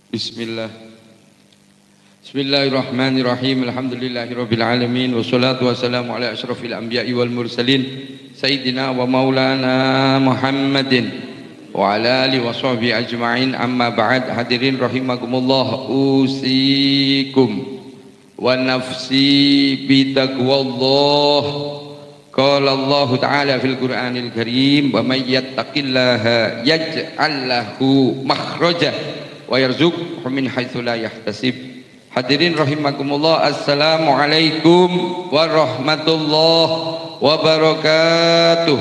Bismillah. Bismillahirrahmanirrahim. Alhamdulillahirabbil alamin wassalatu wassalamu ala asyrafil anbiya'i wal mursalin sayyidina wa maulana Muhammadin wa ala alihi washabihi ajma'in. Amma ba'd. Hadirin rahimakumullah, usikum wa nafsi bi taqwallah. Qala Allah Ta'ala fil Qur'anil Karim, wa may yattaqillaha yaj'al lahu makhraja wa yarzuqhu min haitsu la yahtasib. Hadirin rahimakumullah, assalamualaikum warahmatullahi wabarakatuh.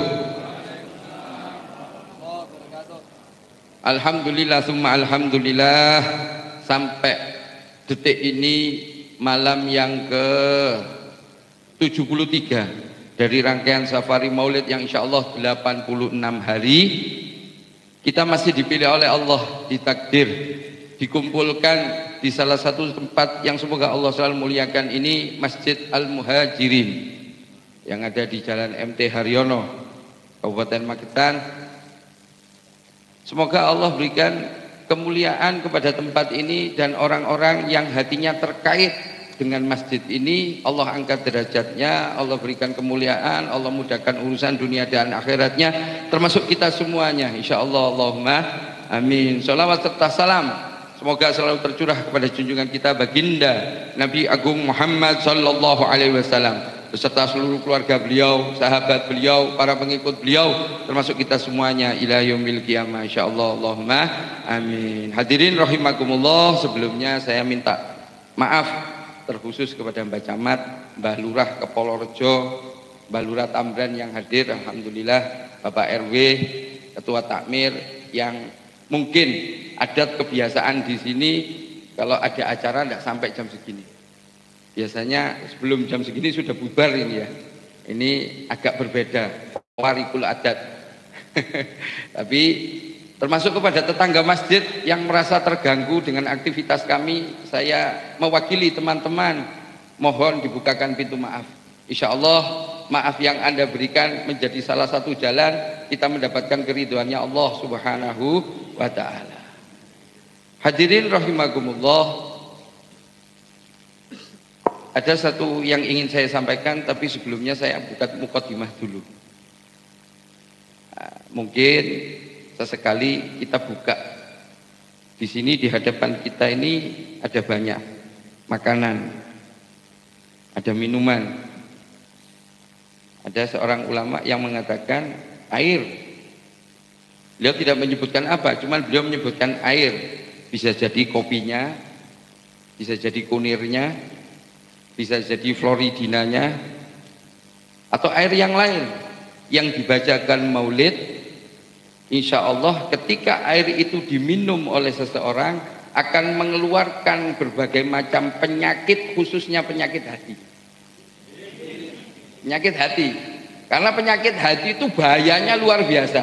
Alhamdulillah summa alhamdulillah, sampai detik ini malam yang ke 73 dari rangkaian safari maulid yang insyaallah 86 hari. Kita masih dipilih oleh Allah, ditakdir, dikumpulkan di salah satu tempat yang semoga Allah selalu muliakan ini, Masjid Al-Muhajirin yang ada di Jalan MT Haryono, Kabupaten Magetan. Semoga Allah berikan kemuliaan kepada tempat ini dan orang-orang yang hatinya terkait dengan masjid ini. Allah angkat derajatnya, Allah berikan kemuliaan, Allah mudahkan urusan dunia dan akhiratnya, termasuk kita semuanya insyaallah. Allahumma amin. Shalawat serta salam semoga selalu tercurah kepada junjungan kita baginda Nabi Agung Muhammad sallallahu alaihi wasallam beserta seluruh keluarga beliau, sahabat beliau, para pengikut beliau, termasuk kita semuanya ila yaumil qiyamah insyaallah. Allahumma amin. Hadirin rahimakumullah, sebelumnya saya minta maaf terkhusus kepada Mbak Camat, Mbah Lurah Kepolorejo, Mbah Lurah Tambran yang hadir, alhamdulillah, Bapak RW, Ketua Takmir, yang mungkin adat kebiasaan di sini kalau ada acara tidak sampai jam segini. Biasanya sebelum jam segini sudah bubar ini ya. Ini agak berbeda, warikul adat. Tapi termasuk kepada tetangga masjid yang merasa terganggu dengan aktivitas kami, saya mewakili teman-teman mohon dibukakan pintu maaf. Insya Allah maaf yang Anda berikan menjadi salah satu jalan kita mendapatkan keridhoannya Allah Subhanahu wa Ta'ala. Hadirin rahimakumullah, ada satu yang ingin saya sampaikan, tapi sebelumnya saya buka mukadimah dulu. Mungkin sesekali kita buka di sini, di hadapan kita ini ada banyak makanan, ada minuman. Ada seorang ulama yang mengatakan air. Beliau tidak menyebutkan apa, cuman beliau menyebutkan air. Bisa jadi kopinya, bisa jadi kunirnya, bisa jadi floridinanya, atau air yang lain yang dibacakan maulid. Insya Allah ketika air itu diminum oleh seseorang akan mengeluarkan berbagai macam penyakit, khususnya penyakit hati. Penyakit hati, karena penyakit hati itu bahayanya luar biasa.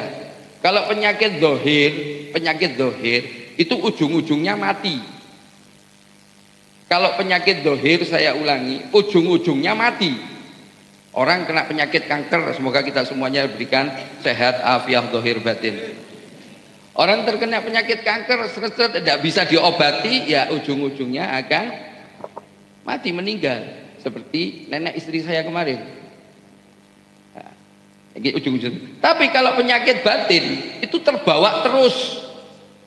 Kalau penyakit dohir itu ujung-ujungnya mati. Kalau penyakit dohir, saya ulangi, ujung-ujungnya mati. Orang kena penyakit kanker, semoga kita semuanya diberikan sehat, afiah, dohir, batin. Orang terkena penyakit kanker, tidak bisa diobati, ya ujung-ujungnya akan mati, meninggal. Seperti nenek istri saya kemarin. Nah, ujung-ujung. Tapi kalau penyakit batin, itu terbawa terus.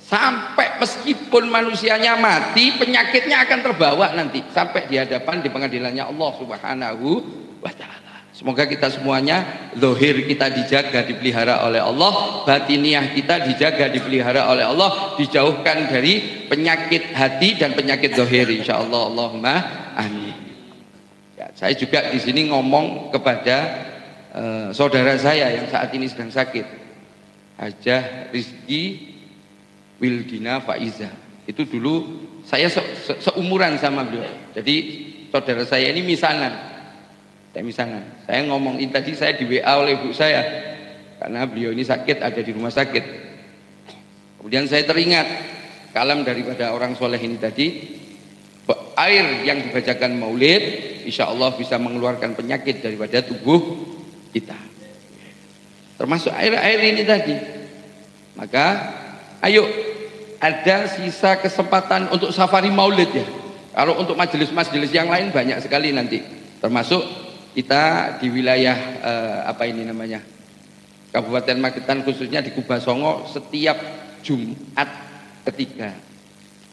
Sampai meskipun manusianya mati, penyakitnya akan terbawa nanti. Sampai di hadapan, di pengadilannya Allah Subhanahu wa Ta'ala. Semoga kita semuanya, zahir kita dijaga, dipelihara oleh Allah, batiniah kita dijaga, dipelihara oleh Allah, dijauhkan dari penyakit hati dan penyakit zahir insyaallah. Allahumma amin. Ya, saya juga di sini ngomong kepada saudara saya yang saat ini sedang sakit, Hajah Rizki Wildina Faiza. Itu dulu saya seumuran sama beliau. Jadi saudara saya ini misanan. Saya ngomong ini tadi, saya di WA oleh ibu saya karena beliau ini sakit, ada di rumah sakit. Kemudian saya teringat kalam daripada orang soleh ini tadi, air yang dibacakan maulid insya Allah bisa mengeluarkan penyakit daripada tubuh kita, termasuk air-air ini tadi. Maka ayo ada sisa kesempatan untuk safari maulid ya. Kalau untuk majelis-majelis yang lain banyak sekali nanti. Termasuk kita di wilayah apa ini namanya? Kabupaten Magetan khususnya di Kubasongo setiap Jumat ketiga.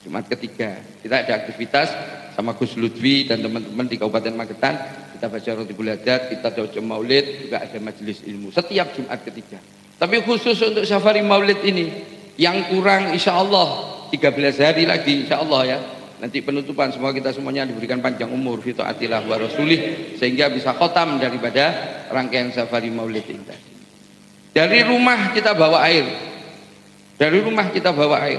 Jumat ketiga kita ada aktivitas sama Gus Lutfi dan teman-teman di Kabupaten Magetan. Kita baca Rotibul Hadat, kita baca maulid, juga ada majelis ilmu setiap Jumat ketiga. Tapi khusus untuk safari maulid ini yang kurang insya Allah 13 hari lagi insya Allah ya. Nanti penutupan semua kita semuanya diberikan panjang umur fi taatillah wa rasulih sehingga bisa khotam daripada rangkaian safari maulid ini tadi. Dari rumah kita bawa air. Dari rumah kita bawa air.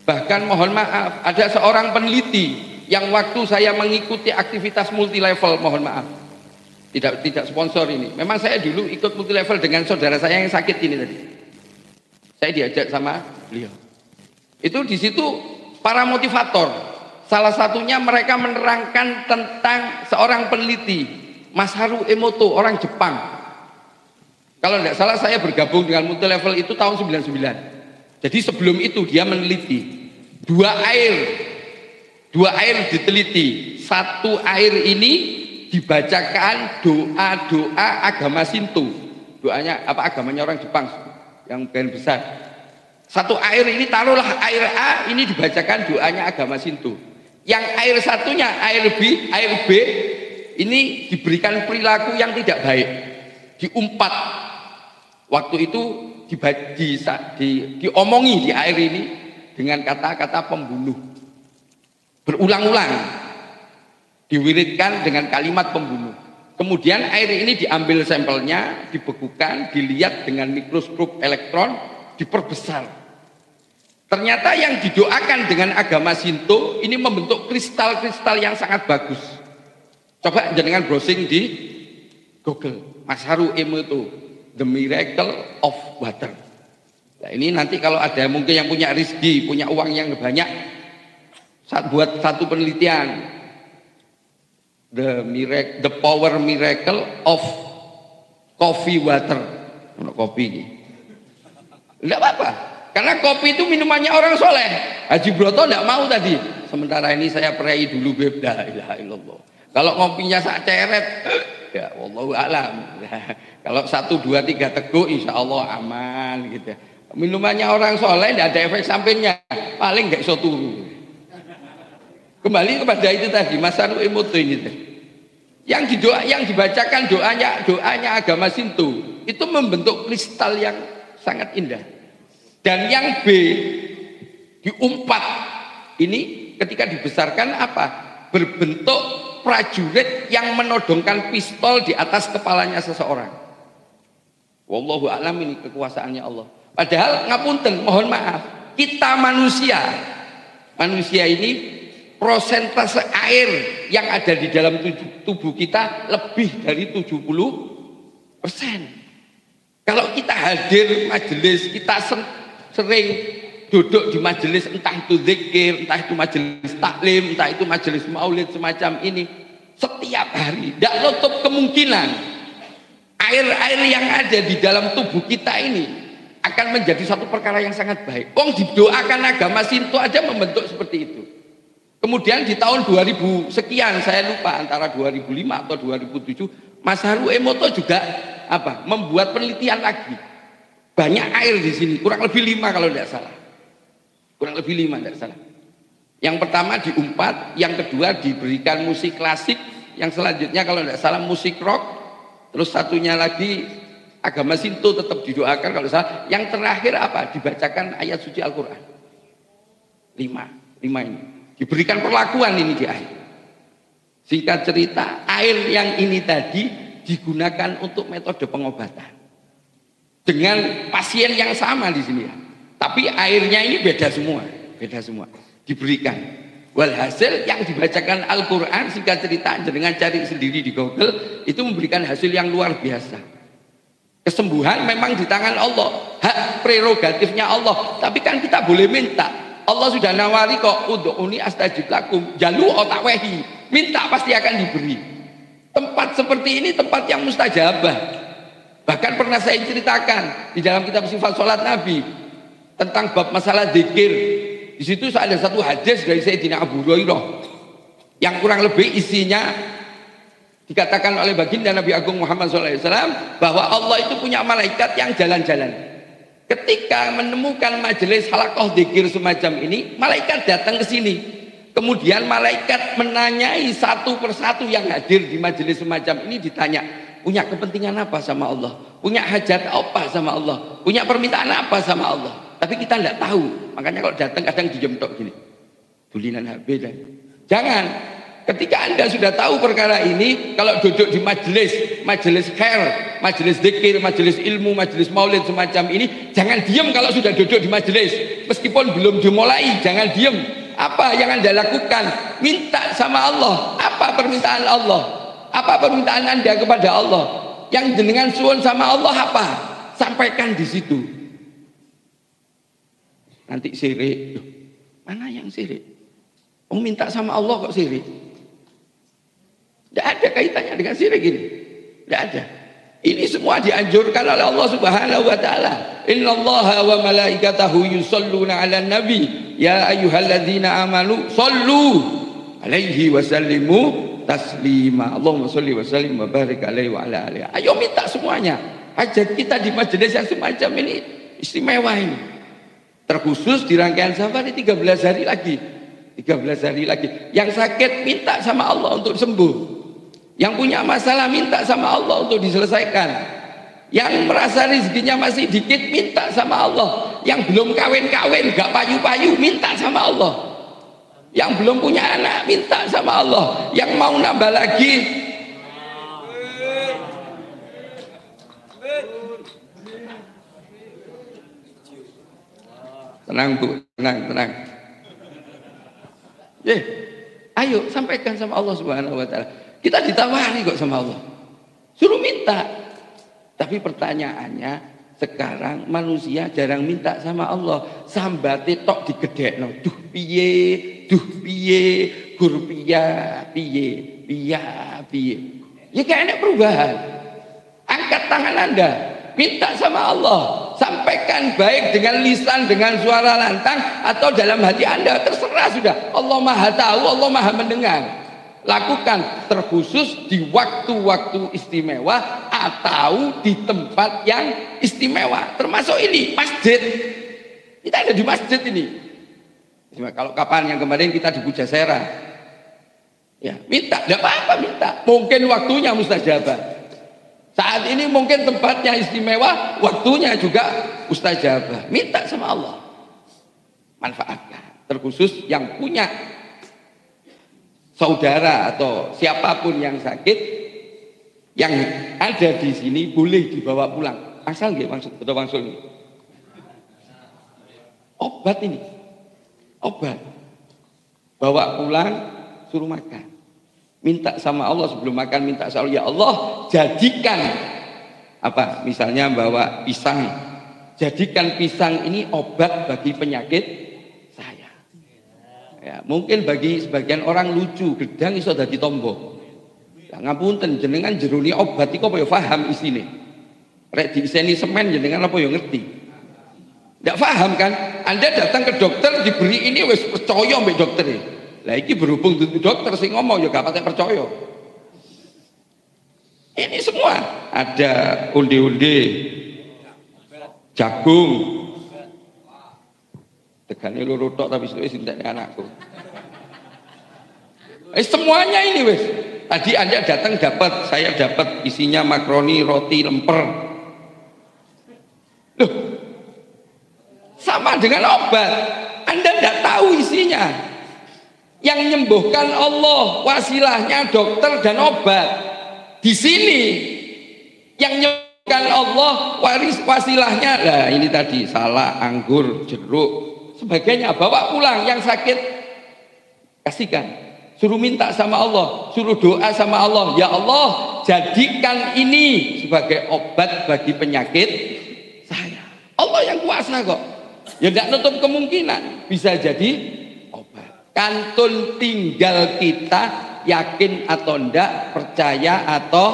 Bahkan mohon maaf, ada seorang peneliti yang waktu saya mengikuti aktivitas multi level, mohon maaf. Tidak sponsor ini. Memang saya dulu ikut multi level dengan saudara saya yang sakit ini tadi. Saya diajak sama beliau. Itu di situ para motivator, salah satunya mereka menerangkan tentang seorang peneliti Masaru Emoto, orang Jepang. Kalau tidak salah saya bergabung dengan multi level itu tahun 99. Jadi sebelum itu dia meneliti dua air diteliti. Satu air ini dibacakan doa-doa agama Shinto. Doanya apa, agamanya orang Jepang yang brand besar. Satu air ini taruhlah air A ini dibacakan doanya agama Shinto. Yang air satunya air B ini diberikan perilaku yang tidak baik. Diumpat. Waktu itu diomongi di air ini dengan kata-kata pembunuh. Berulang-ulang diwiridkan dengan kalimat pembunuh. Kemudian air ini diambil sampelnya, dibekukan, dilihat dengan mikroskop elektron, diperbesar. Ternyata yang didoakan dengan agama Shinto ini membentuk kristal-kristal yang sangat bagus. Coba jenengan browsing di Google, Masaru Emoto, The Miracle of Water. Nah, ini nanti kalau ada mungkin yang punya rezeki, punya uang yang banyak, buat satu penelitian, The Power Miracle of Coffee Water. Kopi ini. Tidak apa-apa. Karena kopi itu minumannya orang soleh. Haji Broto tidak mau tadi. Sementara ini saya perai dulu beb. La ilaha illallah. Kalau ngopinya sak ceret, ya wallahu alam. Kalau 1, 2, 3 teguk, insya Allah aman gitu. Minumannya orang soleh tidak ada efek sampingnya. Paling nggak iso turu. Kembali kepada itu tadi, Masaru Emoto ini tadi. Yang dibacakan doanya agama Shinto itu membentuk kristal yang sangat indah. Dan yang B diumpat ini ketika dibesarkan apa? Berbentuk prajurit yang menodongkan pistol di atas kepalanya seseorang. Wallahu a'lam, ini kekuasaannya Allah. Padahal ngapunten, mohon maaf, kita manusia ini prosentase air yang ada di dalam tubuh kita lebih dari 70%. Kalau kita hadir majelis, kita sering duduk di majelis, entah itu zikir, entah itu majelis taklim, entah itu majelis maulid semacam ini, setiap hari tidak nutup kemungkinan air-air yang ada di dalam tubuh kita ini akan menjadi satu perkara yang sangat baik. Didoakan agama Shinto aja membentuk seperti itu. Kemudian di tahun 2000 sekian, saya lupa antara 2005 atau 2007, Masaru Emoto juga membuat penelitian lagi. Banyak air di sini, kurang lebih 5 kalau tidak salah. Kurang lebih 5 tidak salah. Yang pertama diumpat, yang kedua diberikan musik klasik, yang selanjutnya kalau tidak salah musik rock, terus satunya lagi agama Shinto tetap didoakan kalau salah. Yang terakhir dibacakan ayat suci Al-Quran. 5 ini. Diberikan perlakuan ini di air. Singkat cerita, air yang ini tadi digunakan untuk metode pengobatan. Dengan pasien yang sama di sini ya. Tapi airnya ini beda semua. Diberikan. Walhasil yang dibacakan Al-Quran, singkat cerita, dengan cari sendiri di Google, itu memberikan hasil yang luar biasa. Kesembuhan memang di tangan Allah, hak prerogatifnya Allah. Tapi kan kita boleh minta. Allah sudah nawari kok, ud'uni astajib lakum, jalu otak wehi, minta pasti akan diberi. Tempat seperti ini tempat yang mustajabah. Bahkan pernah saya ceritakan di dalam kitab Sifat Salat Nabi, tentang bab masalah zikir. Di situ ada satu hadis dari Sayyidina Abu Hurairah yang kurang lebih isinya dikatakan oleh baginda Nabi Agung Muhammad SAW bahwa Allah itu punya malaikat yang jalan-jalan. Ketika menemukan majelis halaqah zikir semacam ini, malaikat datang ke sini. Kemudian malaikat menanyai satu persatu yang hadir di majelis semacam ini, ditanya, punya kepentingan apa sama Allah? Punya hajat apa sama Allah? Punya permintaan apa sama Allah? Tapi kita tidak tahu. Makanya kalau datang kadang diem tok gini. Tulinan HP dan. Jangan. Ketika Anda sudah tahu perkara ini, kalau duduk di majelis khair, majelis zikir, majelis ilmu, majelis maulid semacam ini, jangan diem kalau sudah duduk di majelis. Meskipun belum dimulai, jangan diem. Apa yang Anda lakukan? Minta sama Allah. Apa permintaan Allah? Apa permintaan Anda kepada Allah? Yang jenengan suwun sama Allah apa? Sampaikan di situ. Nanti sirik. Mana yang sirik? Oh, minta sama Allah kok sirik? Tidak ada kaitannya dengan sirik ini. Tidak ada. Ini semua dianjurkan oleh Allah Subhanahu wa taala. Innallaha wa malaikatahu yusholluna 'alan nabi ya ayyuhalladzina amanu shollu 'alaihi wa sallimu taslima. Allahumma sholli wa sallim wa barik alaihi wa ala alihi. Ayo minta semuanya. Hajat kita di majelis yang semacam ini istimewa ini. Terkhusus di rangkaian safari 13 hari lagi. 13 hari lagi. Yang sakit minta sama Allah untuk sembuh. Yang punya masalah minta sama Allah untuk diselesaikan. Yang merasa rezekinya masih dikit minta sama Allah. Yang belum kawin-kawin gak payu-payu minta sama Allah. Yang belum punya anak minta sama Allah. Yang mau nambah lagi tenang Bu, tenang. Ayo sampaikan sama Allah Subhanahu wa taala. Kita ditawari kok sama Allah. Suruh minta. Tapi pertanyaannya sekarang manusia jarang minta sama Allah. Sambate tok digedhekno. Duh piye, gur piye. Ya kayak ada perubahan. Angkat tangan Anda, minta sama Allah. Sampaikan baik dengan lisan, dengan suara lantang atau dalam hati Anda, terserah sudah. Allah Maha tahu, Allah Maha mendengar. Lakukan terkhusus di waktu-waktu istimewa atau di tempat yang istimewa. Termasuk ini masjid. Kita ada di masjid ini. Kalau kapan yang kemarin kita di Pujasera, ya minta, tidak apa-apa minta. Mungkin waktunya mustajabah. Saat ini mungkin tempatnya istimewa, waktunya juga mustajabah. Minta sama Allah. Manfaatkan. Terkhusus yang punya saudara atau siapapun yang sakit, yang ada di sini boleh dibawa pulang. Asal nggih maksud betul maksud ini. Obat ini. Obat. Bawa pulang, suruh makan. Minta sama Allah sebelum makan, minta sama Allah, ya Allah jadikan apa, misalnya bawa pisang, jadikan pisang ini obat bagi penyakit saya. Ya, mungkin bagi sebagian orang lucu, gedang iso dadi tombo. Ya, ngapunten jenengan jeruni obat iku apa ya paham isine. Rek diiseni semen jenengan apa ya ngerti. Ndak paham kan? Anda datang ke dokter diberi ini wis percaya mbek dokter. Lah iki berhubung dokter sing ngomong ya gak patek percaya. Ini semua ada onde-onde, jagung. Tegane loro tok tapi wis entekne anakku. Semuanya ini wis. Tadi Anda datang dapat, saya dapat isinya makaroni, roti, lemper. Loh. Sama dengan obat. Anda tidak tahu isinya. Yang menyembuhkan Allah, wasilahnya dokter dan obat. Di sini yang menyembuhkan Allah, wasilahnya lah ini tadi salak, anggur, jeruk, sebagainya. Bawa pulang. Yang sakit kasihkan. Suruh minta sama Allah, suruh doa sama Allah. Ya Allah, jadikan ini sebagai obat bagi penyakit saya. Allah yang kuasa kok. Ya tidak nutup kemungkinan bisa jadi kantun tinggal kita yakin atau enggak, percaya atau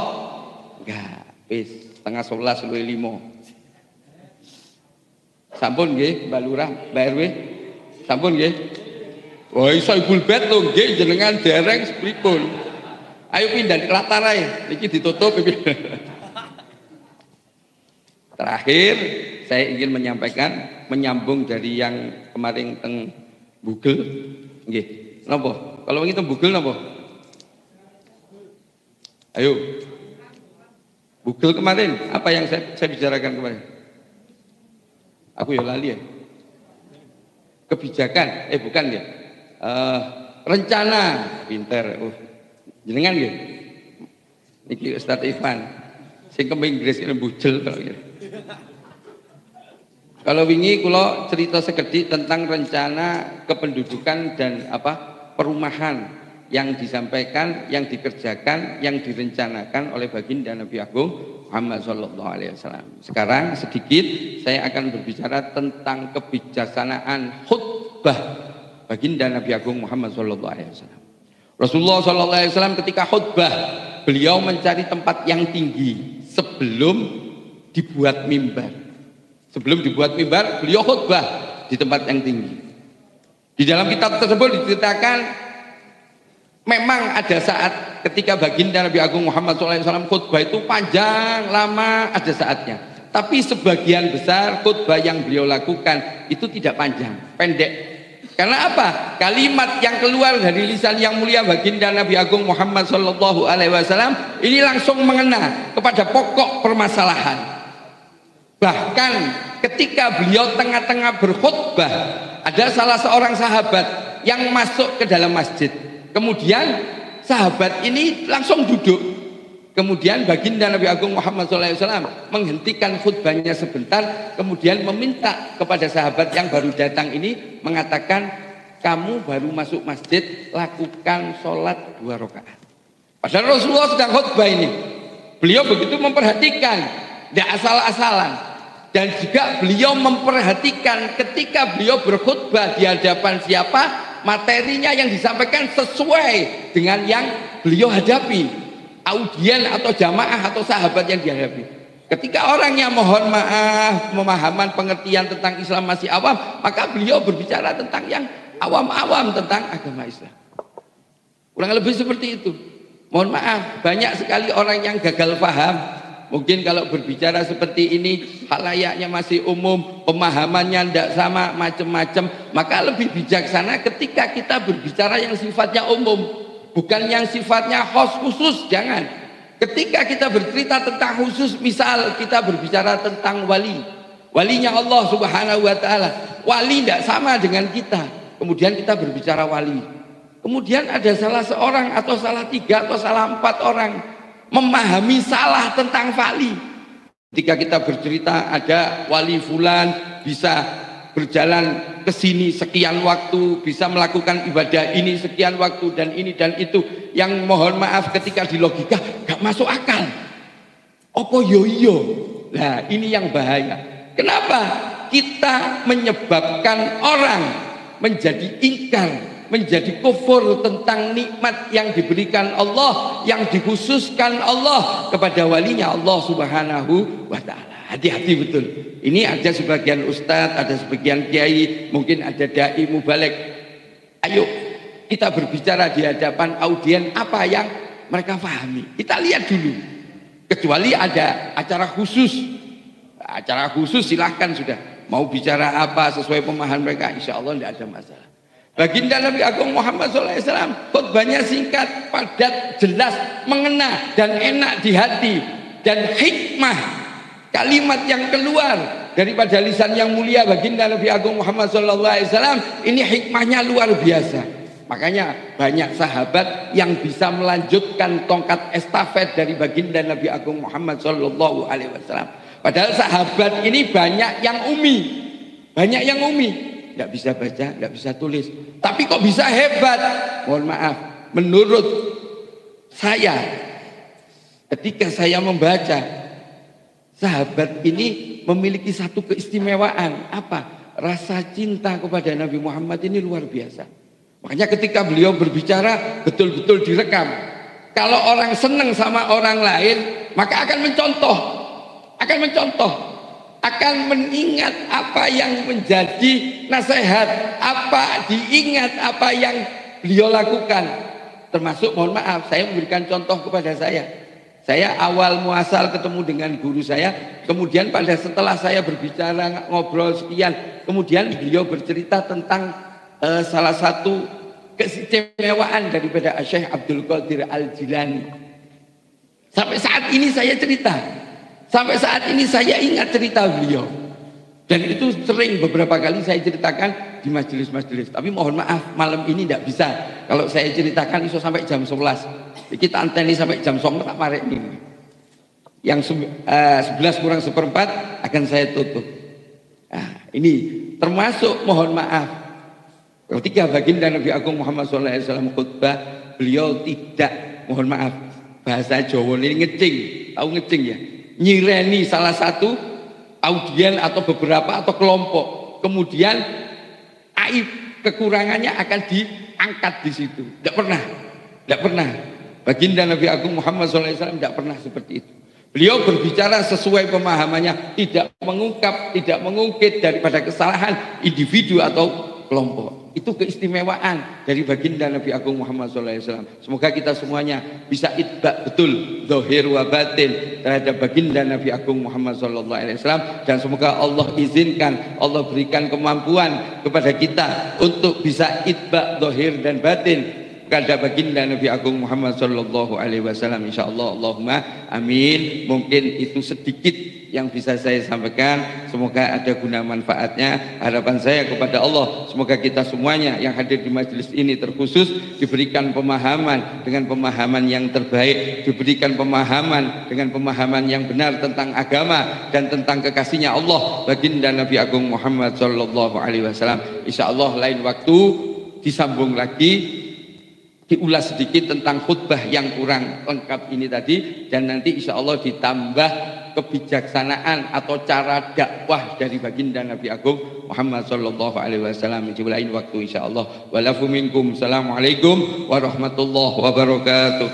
enggak. Wis setengah 11 luwih 5. Sampun nggih, Mbak Lurah, Mbak RW. Sampun nggih. Wah, iso ibul bet lho nggih jenengan dereng pripun. Ayo pindah di latar ae. Niki ditutup. Terakhir, saya ingin menyampaikan menyambung dari yang kemarin teng Google. Nggih. Napa? Kalau wingi teng Google napa? Ayo. Google kemarin, apa yang saya bicarakan kemarin? Aku ya lali ya. Kebijakan, bukan ya. Rencana, pinter. Jenengan ya. Niki Ustaz Ivan. Sing ke Inggris ini bujel kalau gitu. Kalau wingi kula cerita sekedhik tentang rencana kependudukan dan perumahan yang disampaikan, yang dikerjakan, yang direncanakan oleh baginda Nabi Agung Muhammad sallallahu alaihi wasallam. Sekarang sedikit saya akan berbicara tentang kebijaksanaan khutbah baginda Nabi Agung Muhammad sallallahu alaihi wasallam. Rasulullah sallallahu alaihi wasallam ketika khutbah, beliau mencari tempat yang tinggi sebelum dibuat mimbar. Sebelum dibuat mimbar, beliau khutbah di tempat yang tinggi. Di dalam kitab tersebut diceritakan memang ada saat ketika baginda Nabi Agung Muhammad SAW khutbah itu panjang, lama, ada saatnya. Tapi sebagian besar khutbah yang beliau lakukan itu tidak panjang, pendek. Karena apa? Kalimat yang keluar dari lisan yang mulia baginda Nabi Agung Muhammad SAW ini langsung mengena kepada pokok permasalahan. Bahkan ketika beliau tengah-tengah berkhutbah, ada salah seorang sahabat yang masuk ke dalam masjid. Kemudian sahabat ini langsung duduk. Kemudian baginda Nabi Agung Muhammad SAW menghentikan khutbahnya sebentar, kemudian meminta kepada sahabat yang baru datang ini, mengatakan, kamu baru masuk masjid, lakukan sholat 2 rakaat. Padahal Rasulullah sedang khutbah ini. Beliau begitu memperhatikan, tidak asal-asalan. Dan juga beliau memperhatikan ketika beliau berkhutbah di hadapan siapa, materinya yang disampaikan sesuai dengan yang beliau hadapi, audien atau jamaah atau sahabat yang dihadapi. Ketika orangnya mohon maaf, pemahaman pengertian tentang Islam masih awam, maka beliau berbicara tentang yang awam-awam tentang agama Islam. Kurang lebih seperti itu. Mohon maaf, banyak sekali orang yang gagal paham. Mungkin kalau berbicara seperti ini, halayaknya masih umum, pemahamannya tidak sama, macam-macam, maka lebih bijaksana ketika kita berbicara yang sifatnya umum, bukan yang sifatnya khusus. Jangan. Ketika kita bercerita tentang khusus, misal kita berbicara tentang walinya Allah Subhanahu wa taala. Wali tidak sama dengan kita. Kemudian kita berbicara wali. Kemudian ada salah seorang atau salah 3 atau salah 4 orang memahami salah tentang wali. Ketika kita bercerita ada wali fulan bisa berjalan ke sini sekian waktu, bisa melakukan ibadah ini sekian waktu, dan ini dan itu, yang mohon maaf ketika di logika gak masuk akal. Opo yo. Nah, ini yang bahaya. Kenapa? Kita menyebabkan orang menjadi ingkar, menjadi kufur tentang nikmat yang diberikan Allah, yang dikhususkan Allah kepada walinya Allah Subhanahu wa ta'ala. Hati-hati betul. Ini ada sebagian ustadz, ada sebagian kiai, mungkin ada dai mubalek. Ayo kita berbicara di hadapan audien apa yang mereka pahami. Kita lihat dulu. Kecuali ada acara khusus. Acara khusus silahkan sudah. Mau bicara apa sesuai pemahaman mereka, insya Allah tidak ada masalah. Baginda Nabi Agung Muhammad SAW khutbahnya singkat, padat, jelas, mengena dan enak di hati. Dan hikmah kalimat yang keluar daripada lisan yang mulia baginda Nabi Agung Muhammad SAW ini hikmahnya luar biasa. Makanya banyak sahabat yang bisa melanjutkan tongkat estafet dari baginda Nabi Agung Muhammad SAW. Padahal sahabat ini banyak yang umi, nggak bisa baca, nggak bisa tulis, tapi kok bisa hebat. Mohon maaf, menurut saya ketika saya membaca, sahabat ini memiliki satu keistimewaan. Apa? Rasa cinta kepada Nabi Muhammad ini luar biasa. Makanya ketika beliau berbicara betul-betul direkam. Kalau orang senang sama orang lain, maka akan mencontoh. akan mengingat apa yang menjadi nasihat, apa diingat apa yang beliau lakukan. Termasuk mohon maaf, saya memberikan contoh kepada saya. Saya awal muasal ketemu dengan guru saya, kemudian pada setelah saya berbicara ngobrol sekian, kemudian beliau bercerita tentang salah satu keistimewaan daripada Syekh Abdul Qadir Al-Jilani. Sampai saat ini saya cerita, sampai saat ini saya ingat cerita beliau, dan itu sering beberapa kali saya ceritakan di majelis-majelis. Tapi mohon maaf, malam ini tidak bisa. Kalau saya ceritakan itu sampai jam 11. Kita anteni sampai jam 9 tak marek ini. Yang 11 kurang seperempat akan saya tutup. Nah, ini termasuk mohon maaf. Ketika baginda Nabi Agung Muhammad SAW khutbah, beliau tidak, mohon maaf, bahasa Jawa ini ngecing, tahu ngecing ya? Nyireni salah satu audien atau beberapa atau kelompok. Kemudian aib kekurangannya akan diangkat di situ. Tidak pernah. Tidak pernah. Baginda Nabi Agung Muhammad SAW tidak pernah seperti itu. Beliau berbicara sesuai pemahamannya, tidak mengungkap, tidak mengungkit daripada kesalahan individu atau kelompok. Itu keistimewaan dari baginda Nabi Agung Muhammad SAW. Semoga kita semuanya bisa itba betul zahir wa batin terhadap baginda Nabi Agung Muhammad SAW, dan semoga Allah izinkan, Allah berikan kemampuan kepada kita untuk bisa itba zahir dan batin kepada baginda Nabi Agung Muhammad sallallahu alaihi wasallam, insyaallah. Allahumma amin. Mungkin itu sedikit yang bisa saya sampaikan, semoga ada guna manfaatnya. Harapan saya kepada Allah, semoga kita semuanya yang hadir di majelis ini terkhusus diberikan pemahaman dengan pemahaman yang terbaik, diberikan pemahaman dengan pemahaman yang benar tentang agama dan tentang kekasihnya Allah baginda Nabi Agung Muhammad sallallahu alaihi wasallam. Insyaallah lain waktu disambung lagi, diulas sedikit tentang khutbah yang kurang lengkap ini tadi, dan nanti insya Allah ditambah kebijaksanaan atau cara dakwah dari baginda Nabi Agung Muhammad sallallahu alaihi wasallam di lain waktu insya Allah. Walafu minkum. Assalamualaikum warahmatullahi wabarakatuh.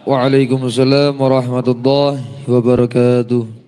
Waalaikumsalam warahmatullahi wabarakatuh.